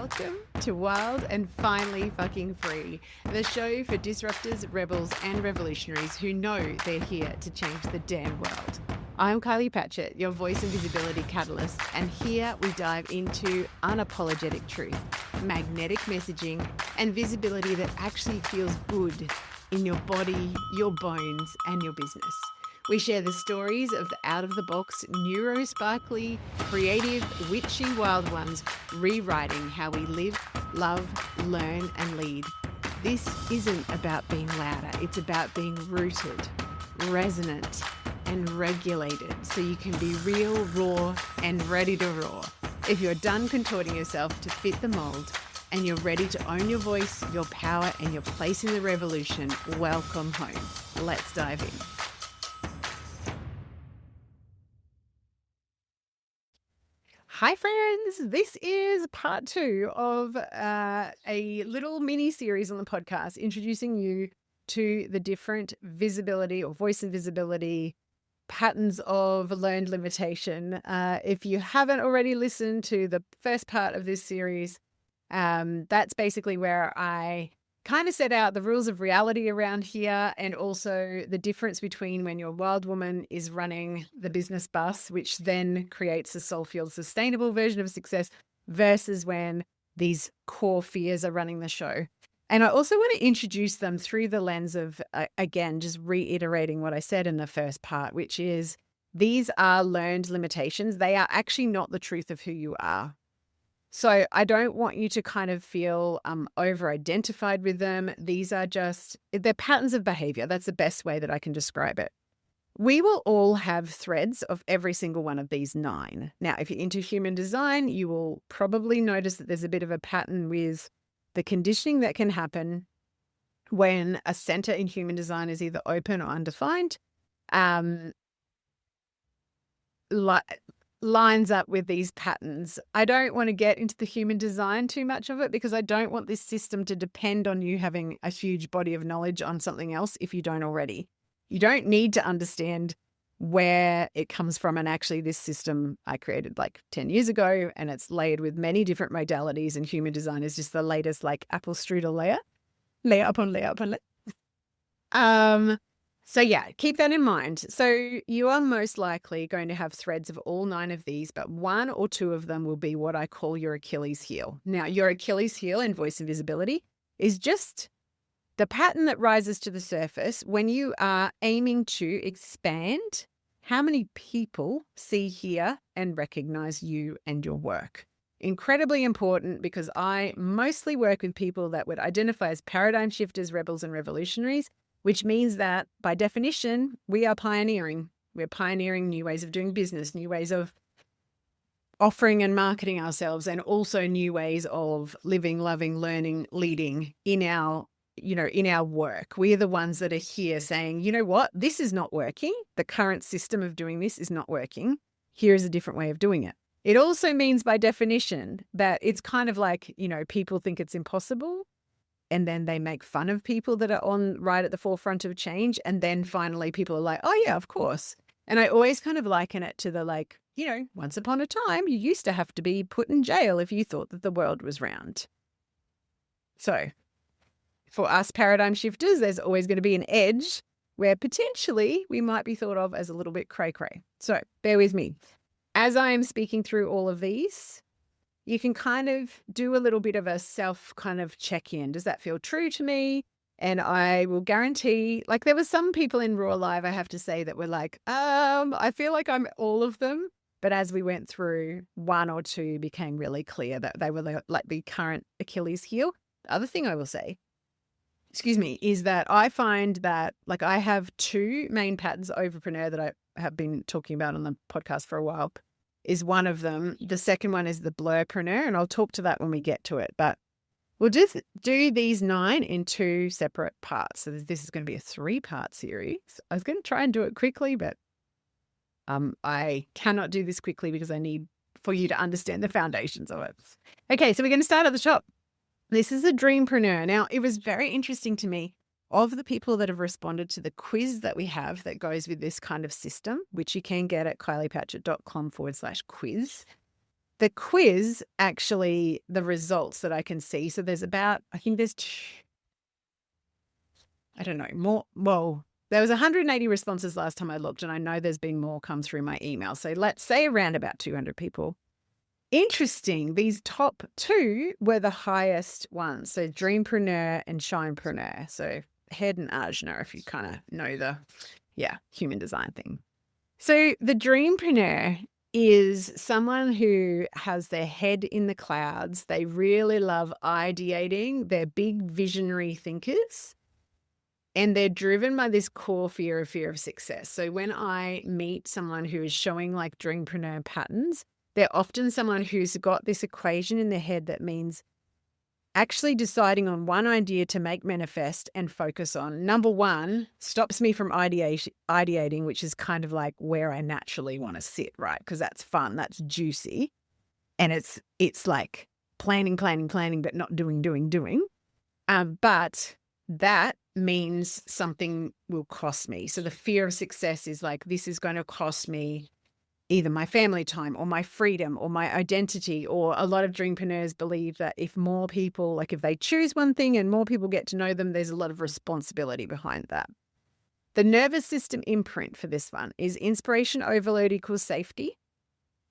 Welcome to Wild and Finally Fucking Free, the show for disruptors, rebels, and revolutionaries who know they're here to change the damn world. I'm Kylie Patchett, your voice and visibility catalyst, and here we dive into unapologetic truth, magnetic messaging, and visibility that actually feels good in your body, your bones, and your business. We share the stories of the out-of-the-box, neuro-sparkly, creative, witchy wild ones rewriting how we live, love, learn, and lead. This isn't about being louder. It's about being rooted, resonant, and regulated so you can be real, raw, and ready to roar. If you're done contorting yourself to fit the mold and you're ready to own your voice, your power, and your place in the revolution, welcome home. Let's dive in. Hi friends, this is part 2 of a little mini series on the podcast introducing you to the different visibility or voice and visibility patterns of learned limitation. If you haven't already listened to the first part of this series, that's basically where I kind of set out the rules of reality around here, and also the difference between when your wild woman is running the business bus, which then creates a soul-fueled sustainable version of success, versus when these core fears are running the show. And I also want to introduce them through the lens of, again, just reiterating what I said in the first part, which is these are learned limitations. They are actually not the truth of who you are. So I don't want you to kind of feel over-identified with them. These are they're patterns of behavior. That's the best way that I can describe it. We will all have threads of every single one of these 9. Now, if you're into human design, you will probably notice that there's a bit of a pattern with the conditioning that can happen when a center in human design is either open or undefined. Lines up with these patterns. I don't want to get into the human design too much of it because I don't want this system to depend on you having a huge body of knowledge on something else if you don't already. You don't need to understand where it comes from. And actually this system I created like 10 years ago, and it's layered with many different modalities, and human design is just the latest like apple strudel layer upon layer upon layer. So yeah, keep that in mind. So you are most likely going to have threads of all 9 of these, but 1 or 2 of them will be what I call your Achilles heel. Now, your Achilles heel in voice and visibility is just the pattern that rises to the surface when you are aiming to expand how many people see, hear, and recognize you and your work. Incredibly important, because I mostly work with people that would identify as paradigm shifters, rebels, and revolutionaries, which means that by definition, we are pioneering. We're pioneering new ways of doing business, new ways of offering and marketing ourselves, and also new ways of living, loving, learning, leading in our work. We are the ones that are here saying, you know what, this is not working. The current system of doing this is not working. Here is a different way of doing it. It also means by definition that it's kind of like, people think it's impossible, and then they make fun of people that are right at the forefront of change. And then finally people are like, oh yeah, of course. And I always kind of liken it to the once upon a time, you used to have to be put in jail if you thought that the world was round. So for us paradigm shifters, there's always going to be an edge where potentially we might be thought of as a little bit cray-cray. So bear with me. As I am speaking through all of these, you can kind of do a little bit of a self kind of check-in. Does that feel true to me? And I will guarantee, there were some people in Raw Live, I have to say, that were like, I feel like I'm all of them. But as we went through, 1 or 2 became really clear that they were like the current Achilles heel. The other thing I will say, is that I find that I have 2 main patterns of overpreneur that I have been talking about on the podcast for a while. Is one of them. The second one is the blurpreneur, and I'll talk to that when we get to it. But we'll just do these 9 in 2 separate parts. So this is going to be a 3-part series. I was going to try and do it quickly, but I cannot do this quickly because I need for you to understand the foundations of it. Okay, so we're going to start at the top. This is a dreampreneur. Now, it was very interesting to me. Of the people that have responded to the quiz that we have that goes with this kind of system, which you can get at kyliepatchett.com/quiz, the quiz, actually, the results that I can see. So there's about, I think there's, I don't know, more. Well, there was 180 responses last time I looked, and I know there's been more come through my email. So let's say around about 200 people. Interesting. These top two were the highest ones. So Dreampreneur and Shinepreneur. So Head and Ajna, if you kind of know the, human design thing. So the Dreampreneur is someone who has their head in the clouds. They really love ideating. They're big visionary thinkers. And they're driven by this core fear of success. So when I meet someone who is showing like Dreampreneur patterns, they're often someone who's got this equation in their head that means actually deciding on one idea to make manifest and focus on. Number one, stops me from ideating, which is kind of like where I naturally want to sit, right? Because that's fun, that's juicy. And it's like planning, but not doing. But that means something will cost me. So the fear of success is like, this is going to cost me either my family time or my freedom or my identity. Or a lot of dreampreneurs believe that if more people, like if they choose one thing and more people get to know them, there's a lot of responsibility behind that. The nervous system imprint for this one is inspiration overload equals safety.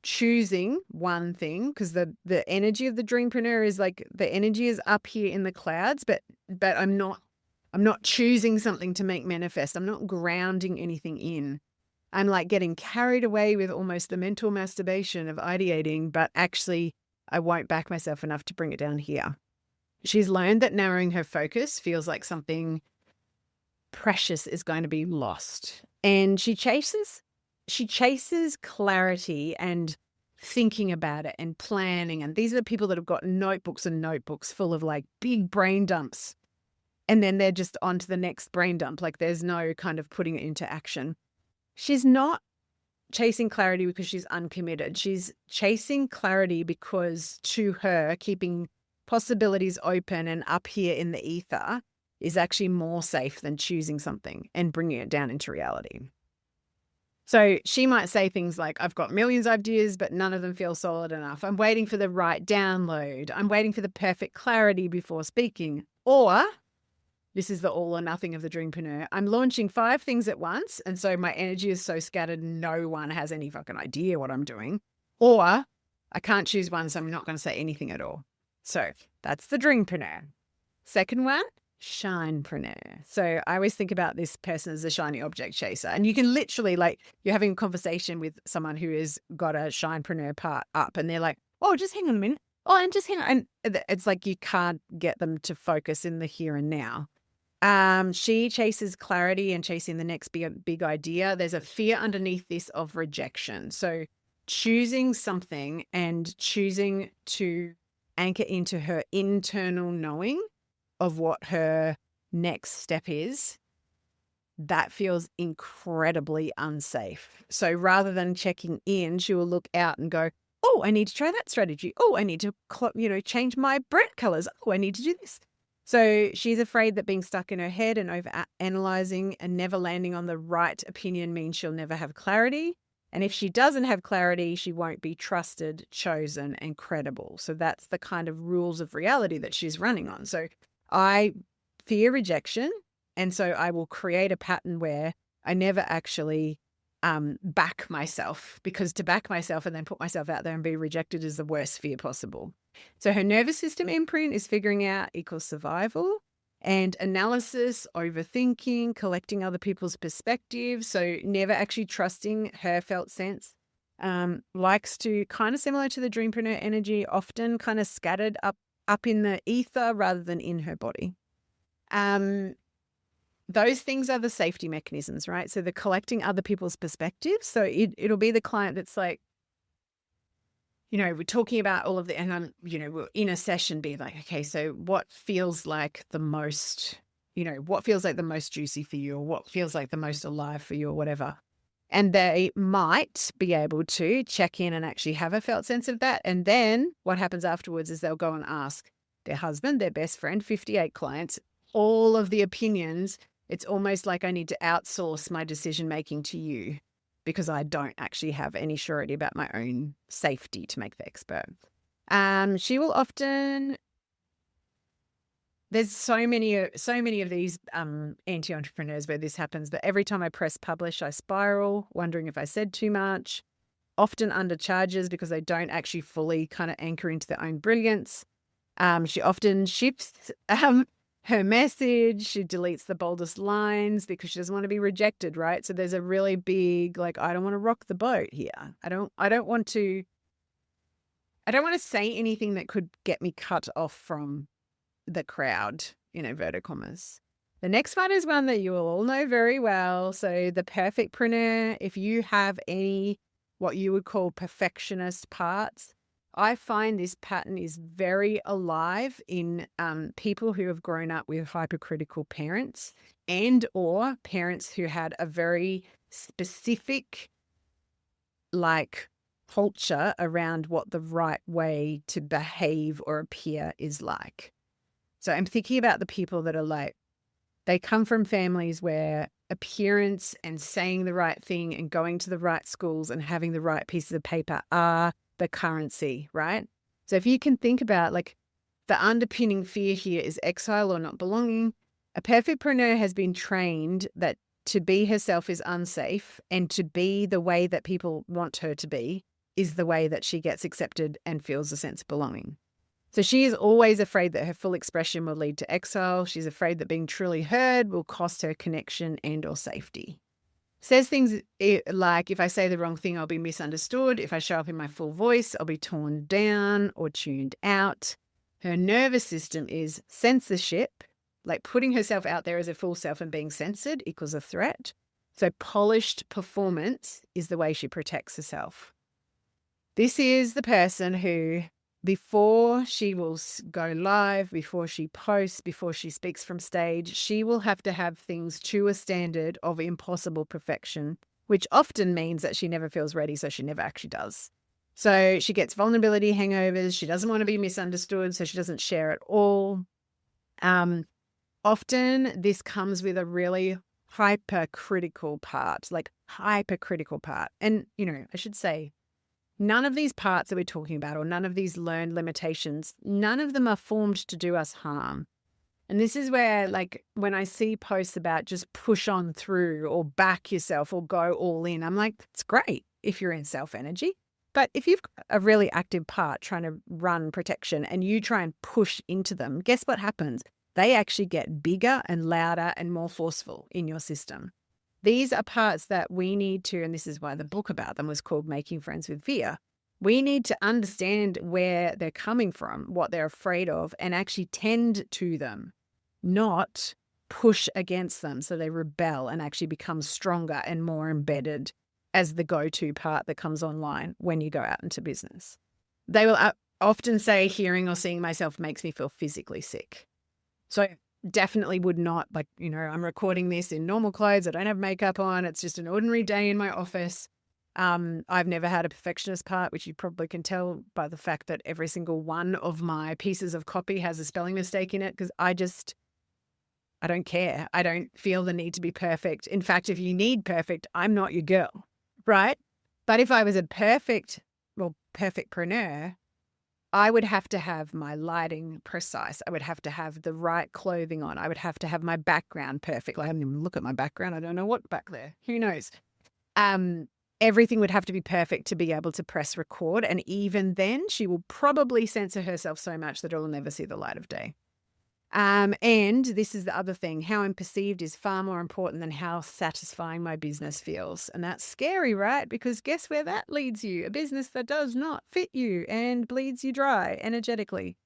Choosing one thing, because the energy of the dreampreneur is like the energy is up here in the clouds, but I'm not choosing something to make manifest. I'm not grounding anything in. I'm like getting carried away with almost the mental masturbation of ideating, but actually I won't back myself enough to bring it down here. She's learned that narrowing her focus feels like something precious is going to be lost. And she chases clarity and thinking about it and planning. And these are the people that have got notebooks and notebooks full of like big brain dumps. And then they're just on to the next brain dump. Like there's no kind of putting it into action. She's not chasing clarity because she's uncommitted. She's chasing clarity because to her, keeping possibilities open and up here in the ether is actually more safe than choosing something and bringing it down into reality. So she might say things like, I've got millions of ideas, but none of them feel solid enough. I'm waiting for the right download. I'm waiting for the perfect clarity before speaking. Or this is the all or nothing of the dreampreneur. I'm launching 5 things at once. And so my energy is so scattered, no one has any fucking idea what I'm doing. Or I can't choose one, so I'm not going to say anything at all. So that's the dreampreneur. Second one, shinepreneur. So I always think about this person as a shiny object chaser. And you can literally, like, you're having a conversation with someone who has got a shinepreneur part up and they're like, oh, just hang on a minute. Oh, and just hang on. And it's like you can't get them to focus in the here and now. She chases clarity and chasing the next big idea. There's a fear underneath this of rejection. So choosing something and choosing to anchor into her internal knowing of what her next step is, that feels incredibly unsafe. So rather than checking in, she will look out and go, oh, I need to try that strategy. Oh, I need to, change my bread colors. Oh, I need to do this. So she's afraid that being stuck in her head and over-analyzing and never landing on the right opinion means she'll never have clarity. And if she doesn't have clarity, she won't be trusted, chosen, and credible. So that's the kind of rules of reality that she's running on. So I fear rejection, and so I will create a pattern where I never actually back myself, because to back myself and then put myself out there and be rejected is the worst fear possible. So her nervous system imprint is figuring out equals survival, and analysis, overthinking, collecting other people's perspectives. So never actually trusting her felt sense. Likes to kind of similar to the dreampreneur energy, often kind of scattered up in the ether rather than in her body. Those things are the safety mechanisms, right? So the collecting other people's perspectives. So it'll be the client that's like, we're talking about all of the, and I'm, we're in a session be like, okay, so what feels like the most, what feels like the most juicy for you, or what feels like the most alive for you, or whatever. And they might be able to check in and actually have a felt sense of that. And then what happens afterwards is they'll go and ask their husband, their best friend, 58 clients, all of the opinions. It's almost like I need to outsource my decision-making to you. because I don't actually have any surety about my own safety to make the expert. She will often, there's so many of these anti-entrepreneurs where this happens, but every time I press publish, I spiral, wondering if I said too much, often undercharges because they don't actually fully kind of anchor into their own brilliance. She often shifts her message. She deletes the boldest lines because she doesn't want to be rejected, right? So there's a really big, like, I don't want to rock the boat here. I don't want to say anything that could get me cut off from the crowd, in inverted commas. The next one is one that you will all know very well. So the perfectpreneur, if you have any what you would call perfectionist parts, I find this pattern is very alive in people who have grown up with hypercritical parents and or parents who had a very specific culture around what the right way to behave or appear is like. So I'm thinking about the people that are they come from families where appearance and saying the right thing and going to the right schools and having the right pieces of paper are the currency, right? So if you can think about the underpinning fear here is exile or not belonging. A perfectpreneur has been trained that to be herself is unsafe, and to be the way that people want her to be is the way that she gets accepted and feels a sense of belonging. So she is always afraid that her full expression will lead to exile. She's afraid that being truly heard will cost her connection and or safety. Says things like, if I say the wrong thing, I'll be misunderstood. If I show up in my full voice, I'll be torn down or tuned out. Her nervous system is censorship, like putting herself out there as a full self and being censored equals a threat. So polished performance is the way she protects herself. This is the person who, before she will go live, before she posts, before she speaks from stage, she will have to have things to a standard of impossible perfection, which often means that she never feels ready, so she never actually does. So she gets vulnerability hangovers. She doesn't want to be misunderstood, so she doesn't share at all. Often this comes with a really hypercritical part. And, I should say, none of these parts that we're talking about, or none of these learned limitations, none of them are formed to do us harm. And this is where, when I see posts about just push on through or back yourself or go all in, I'm like, it's great if you're in self energy. But if you've got a really active part trying to run protection and you try and push into them, guess what happens? They actually get bigger and louder and more forceful in your system. These are parts that we need to, and this is why the book about them was called Making Friends with Fear. We need to understand where they're coming from, what they're afraid of, and actually tend to them, not push against them so they rebel and actually become stronger and more embedded as the go-to part that comes online when you go out into business. They will often say, hearing or seeing myself makes me feel physically sick. So definitely would not, I'm recording this in normal clothes. I don't have makeup on. It's just an ordinary day in my office. I've never had a perfectionist part, which you probably can tell by the fact that every single one of my pieces of copy has a spelling mistake in it, because I don't care. I don't feel the need to be perfect. In fact, if you need perfect, I'm not your girl, right? But if I was a perfectpreneur, I would have to have my lighting precise. I would have to have the right clothing on. I would have to have my background perfect. I haven't even looked at my background. I don't know what's back there. Who knows? Everything would have to be perfect to be able to press record. And even then, she will probably censor herself so much that it will never see the light of day. And this is the other thing. How I'm perceived is far more important than how satisfying my business feels. And that's scary, right? Because guess where that leads you? A business that does not fit you and bleeds you dry energetically.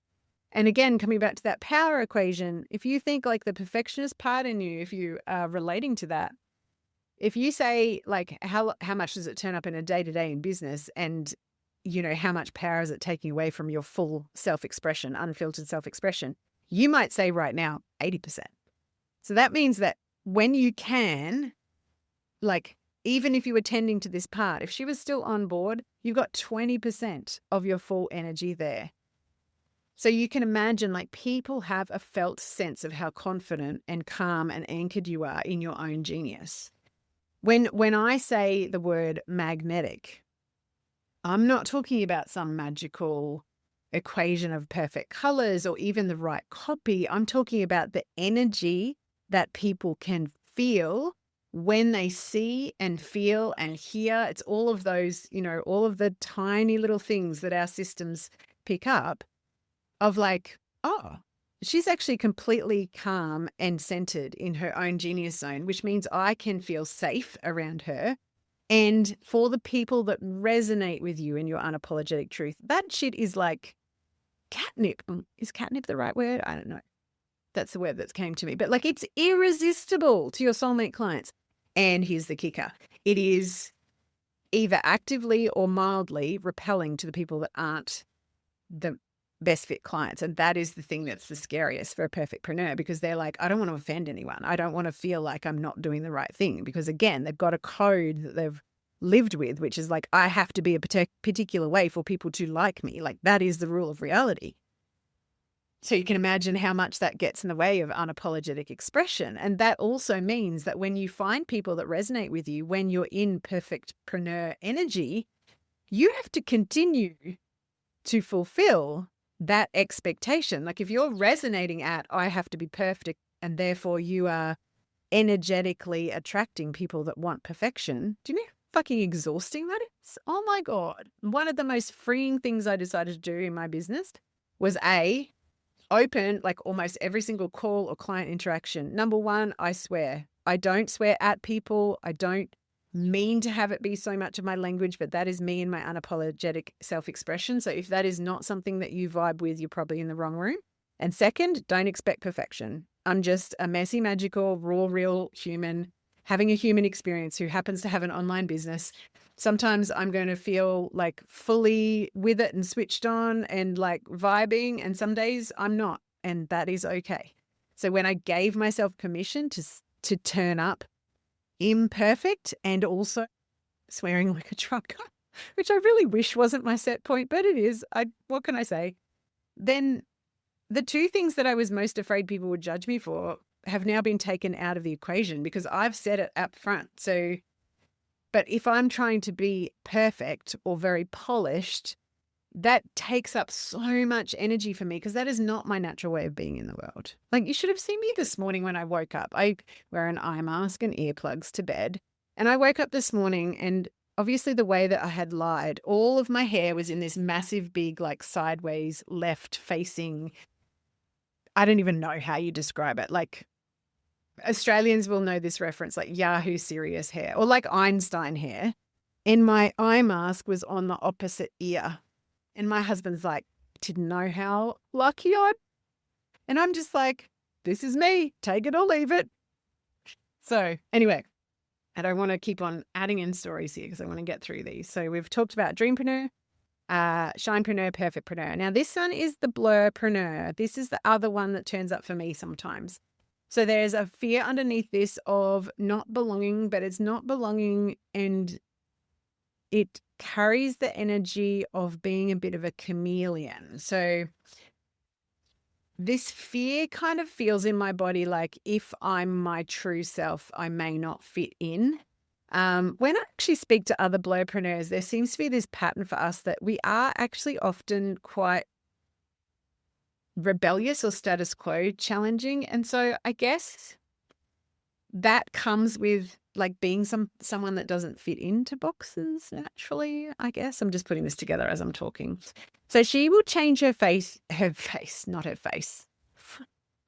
And again, coming back to that power equation, if you think like the perfectionist part in you, if you are relating to that, if you say how much does it turn up in a day-to-day in business, and how much power is it taking away from your full self-expression, unfiltered self-expression, you might say right now 80%. So that means that when you can, even if you were tending to this part, if she was still on board, you've got 20% of your full energy there. So you can imagine people have a felt sense of how confident and calm and anchored you are in your own genius. When I say the word magnetic, I'm not talking about some magical equation of perfect colors or even the right copy. I'm talking about the energy that people can feel when they see and feel and hear. It's all of those, all of the tiny little things that our systems pick up of like, oh, she's actually completely calm and centered in her own genius zone, which means I can feel safe around her. And for the people that resonate with you in your unapologetic truth, that shit is like catnip. Is catnip the right word? I don't know. That's the word that came to me. But like, it's irresistible to your soulmate clients. And here's the kicker. It is either actively or mildly repelling to the people that aren't the best fit clients. And that is the thing that's the scariest for a perfectpreneur, because they're like, I don't want to offend anyone. I don't want to feel like I'm not doing the right thing, because again, they've got a code that they've lived with, which is like, I have to be a particular way for people to like me. Like, that is the rule of reality. So you can imagine how much that gets in the way of unapologetic expression. And that also means that when you find people that resonate with you, when you're in perfectpreneur energy, you have to continue to fulfill that expectation. Like, if you're resonating at, I have to be perfect, and therefore you are energetically attracting people that want perfection, do you know how fucking exhausting that is? Oh my God. One of the most freeing things I decided to do in my business was open like almost every single call or client interaction. Number one, I swear. I don't swear at people. I don't mean to have it be so much of my language, but that is me and my unapologetic self-expression. So if that is not something that you vibe with, you're probably in the wrong room. And second, don't expect perfection. I'm just a messy, magical, raw, real human having a human experience who happens to have an online business. Sometimes I'm going to feel like fully with it and switched on and like vibing, and some days I'm not, and that is okay. So when I gave myself permission to turn up imperfect and also swearing like a trucker, which I really wish wasn't my set point, but it is. What can I say? Then the two things that I was most afraid people would judge me for have now been taken out of the equation, because I've said it up front. So, but if I'm trying to be perfect or very polished, that takes up so much energy for me, because that is not my natural way of being in the world. Like, you should have seen me this morning when I woke up. I wear an eye mask and earplugs to bed. And I woke up this morning, and obviously the way that I had lied, all of my hair was in this massive, big, like sideways, left facing, I don't even know how you describe it. Like, Australians will know this reference, like Yahoo Serious hair or like Einstein hair. And my eye mask was on the opposite ear. And my husband's like, didn't know how lucky I'm. And I'm just like, this is me. Take it or leave it. So anyway, I don't want to keep on adding in stories here because I want to get through these. So we've talked about dreampreneur, shinepreneur, perfectpreneur. Now this one is the blurpreneur. This is the other one that turns up for me sometimes. So there's a fear underneath this of not belonging, but it's not belonging, and it carries the energy of being a bit of a chameleon. So this fear kind of feels in my body like, if I'm my true self, I may not fit in. When I actually speak to other blurpreneurs, there seems to be this pattern for us that we are actually often quite rebellious or status quo challenging. And so I guess that comes with like being someone that doesn't fit into boxes naturally, I guess. I'm just putting this together as I'm talking. So she will change her face, not her face.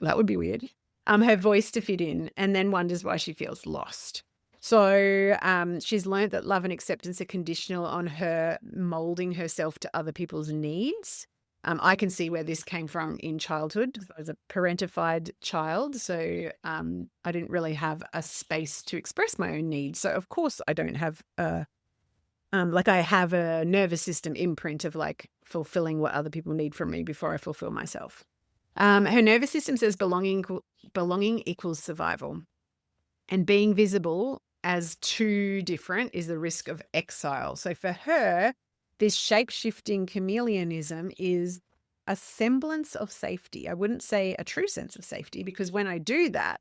That would be weird. Her voice to fit in, and then wonders why she feels lost. So she's learned that love and acceptance are conditional on her molding herself to other people's needs. I can see where this came from in childhood. I was a parentified child, so I didn't really have a space to express my own needs. So of course I don't have I have a nervous system imprint of like fulfilling what other people need from me before I fulfill myself. Her nervous system says belonging equals survival, and being visible as too different is the risk of exile. So for her, this shape-shifting chameleonism is a semblance of safety. I wouldn't say a true sense of safety, because when I do that,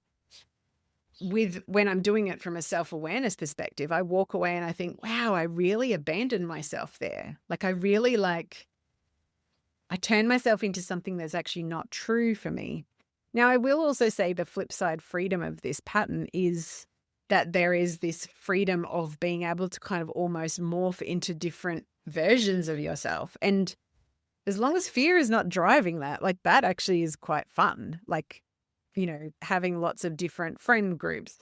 when I'm doing it from a self-awareness perspective, I walk away and I think, wow, I really abandoned myself there. Like I really I turn myself into something that's actually not true for me. Now, I will also say the flip side freedom of this pattern is that there is this freedom of being able to kind of almost morph into different versions of yourself. And as long as fear is not driving that, like that actually is quite fun. Like, having lots of different friend groups.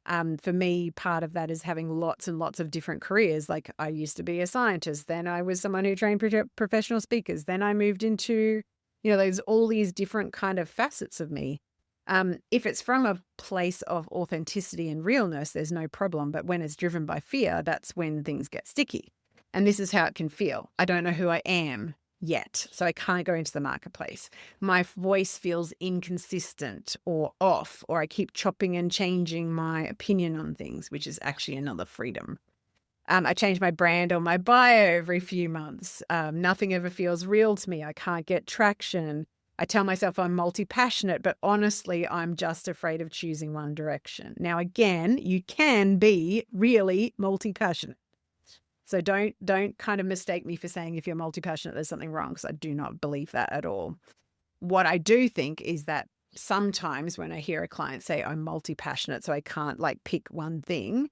For me, part of that is having lots and lots of different careers. Like I used to be a scientist, then I was someone who trained professional speakers. Then I moved into, there's all these different kind of facets of me. If it's from a place of authenticity and realness, there's no problem. But when it's driven by fear, that's when things get sticky. And this is how it can feel. I don't know who I am yet, so I can't go into the marketplace. My voice feels inconsistent or off, or I keep chopping and changing my opinion on things, which is actually another freedom. I change my brand or my bio every few months. Nothing ever feels real to me. I can't get traction. I tell myself I'm multi-passionate, but honestly, I'm just afraid of choosing one direction. Now, again, you can be really multi-passionate. So don't kind of mistake me for saying if you're multi-passionate, there's something wrong, because I do not believe that at all. What I do think is that sometimes when I hear a client say I'm multi-passionate, so I can't like pick one thing,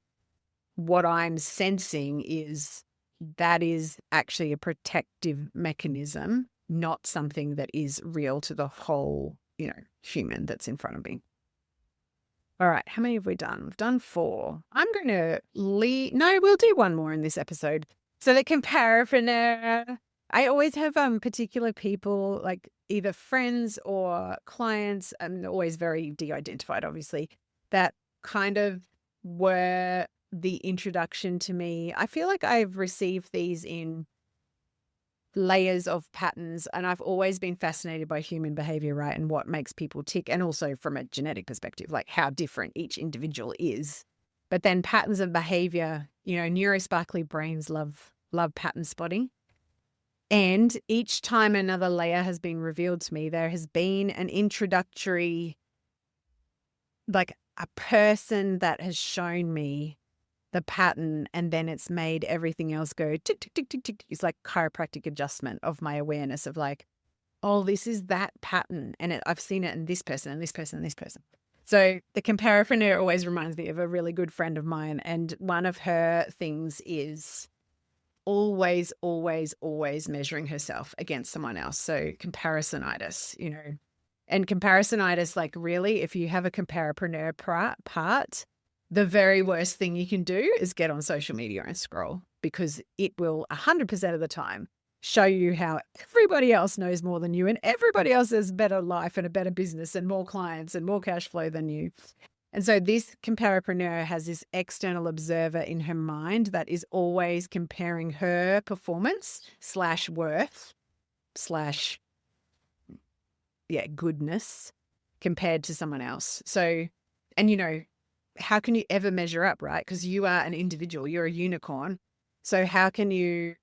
what I'm sensing is that is actually a protective mechanism, not something that is real to the whole, human that's in front of me. All right, how many have we done? We've done 4. I'm going to we'll do one more in this episode. So the comparison. I always have particular people, like either friends or clients, and always very de-identified, obviously, that kind of were the introduction to me. I feel like I've received these in layers of patterns, and I've always been fascinated by human behavior, right? And what makes people tick, and also from a genetic perspective, like how different each individual is. But then patterns of behavior, neurosparkly brains love pattern spotting. And each time another layer has been revealed to me, there has been an introductory, like a person that has shown me the pattern, and then it's made everything else go tick, tick, tick, tick, tick. It's like chiropractic adjustment of my awareness of like, oh, this is that pattern. And I've seen it in this person and this person and this person. So the comparator always reminds me of a really good friend of mine. And one of her things is always, always, always measuring herself against someone else. So comparisonitis, and comparisonitis, like really, if you have a comparator part, the very worst thing you can do is get on social media and scroll, because it will 100% of the time show you how everybody else knows more than you, and everybody else has a better life and a better business and more clients and more cash flow than you. And so this comparapreneur has this external observer in her mind that is always comparing her performance / worth / goodness compared to someone else. So, and how can you ever measure up, right? Because you are an individual, you're a unicorn. So how can you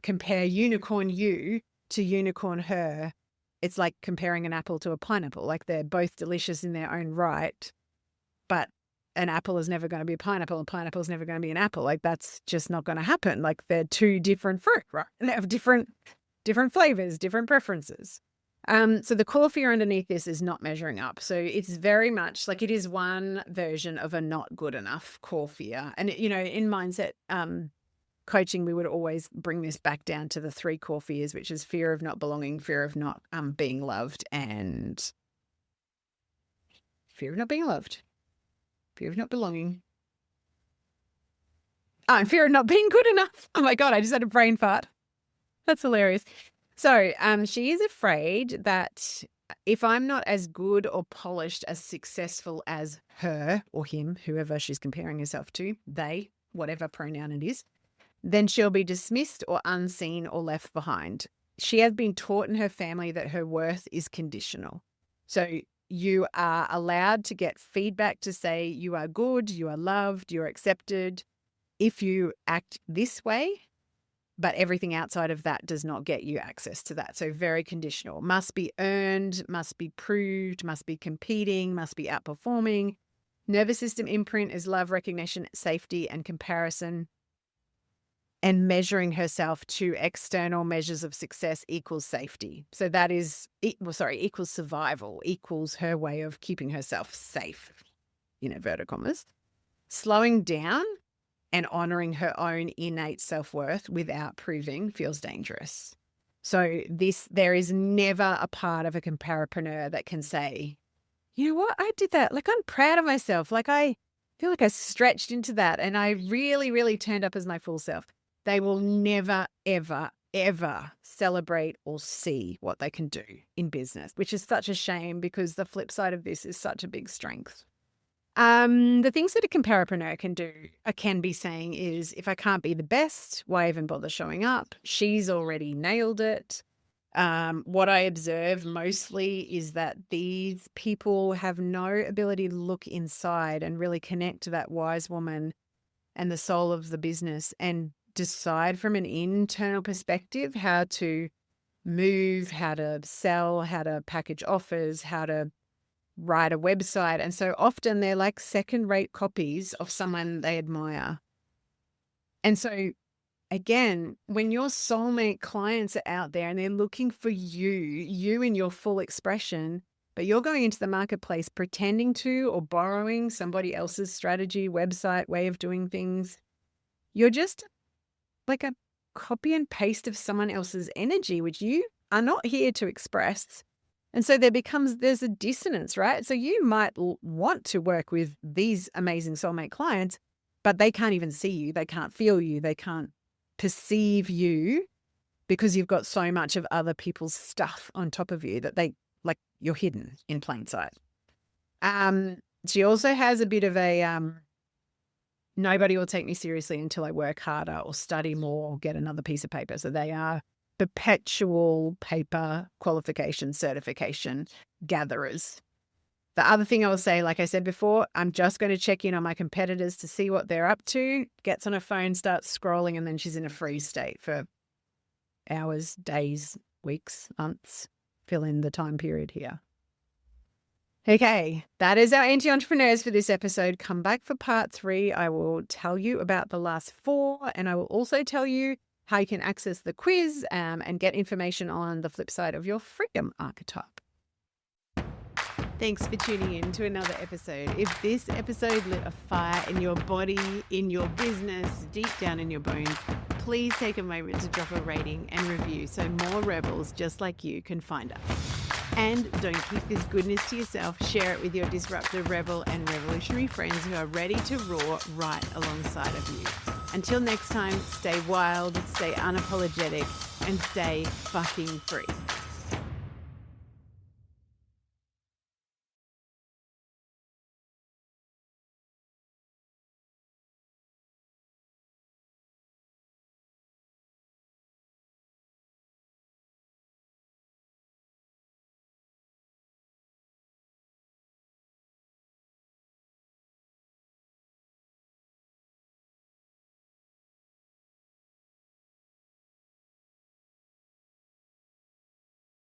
compare unicorn you to unicorn her? It's like comparing an apple to a pineapple. Like they're both delicious in their own right, but an apple is never going to be a pineapple, and pineapple is never going to be an apple. Like that's just not going to happen. Like they're two different fruit, right? And they have different flavors, different preferences. So the core fear underneath this is not measuring up. So it's very much like it is one version of a not good enough core fear. And, in mindset coaching, we would always bring this back down to the 3 core fears, which is fear of not belonging, fear of not being loved, and fear of not being loved, fear of not belonging. Oh, and fear of not being good enough. Oh my God, I just had a brain fart. That's hilarious. So she is afraid that if I'm not as good or polished, as successful as her or him, whoever she's comparing herself to, they, whatever pronoun it is, then she'll be dismissed or unseen or left behind. She has been taught in her family that her worth is conditional. So you are allowed to get feedback to say you are good, you are loved, you're accepted if you act this way. But everything outside of that does not get you access to that. So very conditional. Must be earned, must be proved, must be competing, must be outperforming. Nervous system imprint is love, recognition, safety, and comparison. And measuring herself to external measures of success equals safety. So that is, equals survival, equals her way of keeping herself safe, in inverted commas. Slowing down and honoring her own innate self-worth without proving feels dangerous. So there is never a part of a comparapreneur that can say, you know what, I did that. Like, I'm proud of myself. Like, I feel like I stretched into that and I really, really turned up as my full self. They will never, ever, ever celebrate or see what they can do in business, which is such a shame because the flip side of this is such a big strength. The things that a comparapreneur can be saying is, if I can't be the best, why even bother showing up? She's already nailed it. What I observe mostly is that these people have no ability to look inside and really connect to that wise woman and the soul of the business and decide from an internal perspective how to move, how to sell, how to package offers, how to write a website. And so often they're like second-rate copies of someone they admire. And so again, when your soulmate clients are out there and they're looking for you in your full expression, but you're going into the marketplace pretending to or borrowing somebody else's strategy, website, way of doing things, you're just like a copy and paste of someone else's energy, which you are not here to express. And so there's a dissonance, right? So you might want to work with these amazing soulmate clients, but they can't even see you. They can't feel you. They can't perceive you because you've got so much of other people's stuff on top of you that you're hidden in plain sight. She also has a bit of a, nobody will take me seriously until I work harder or study more or get another piece of paper. So they are perpetual paper qualification certification gatherers. The other thing I will say, like I said before, I'm just going to check in on my competitors to see what they're up to, gets on her phone, starts scrolling, and then she's in a freeze state for hours, days, weeks, months. Fill in the time period here. Okay, that is our anti-entrepreneurs for this episode. Come back for part 3. I will tell you about the last 4, and I will also tell you how you can access the quiz and get information on the flip side of your freedom archetype. Thanks for tuning in to another episode. If this episode lit a fire in your body, in your business, deep down in your bones, please take a moment to drop a rating and review so more rebels just like you can find us. And don't keep this goodness to yourself. Share it with your disruptive rebel and revolutionary friends who are ready to roar right alongside of you. Until next time, stay wild, stay unapologetic, and stay fucking free.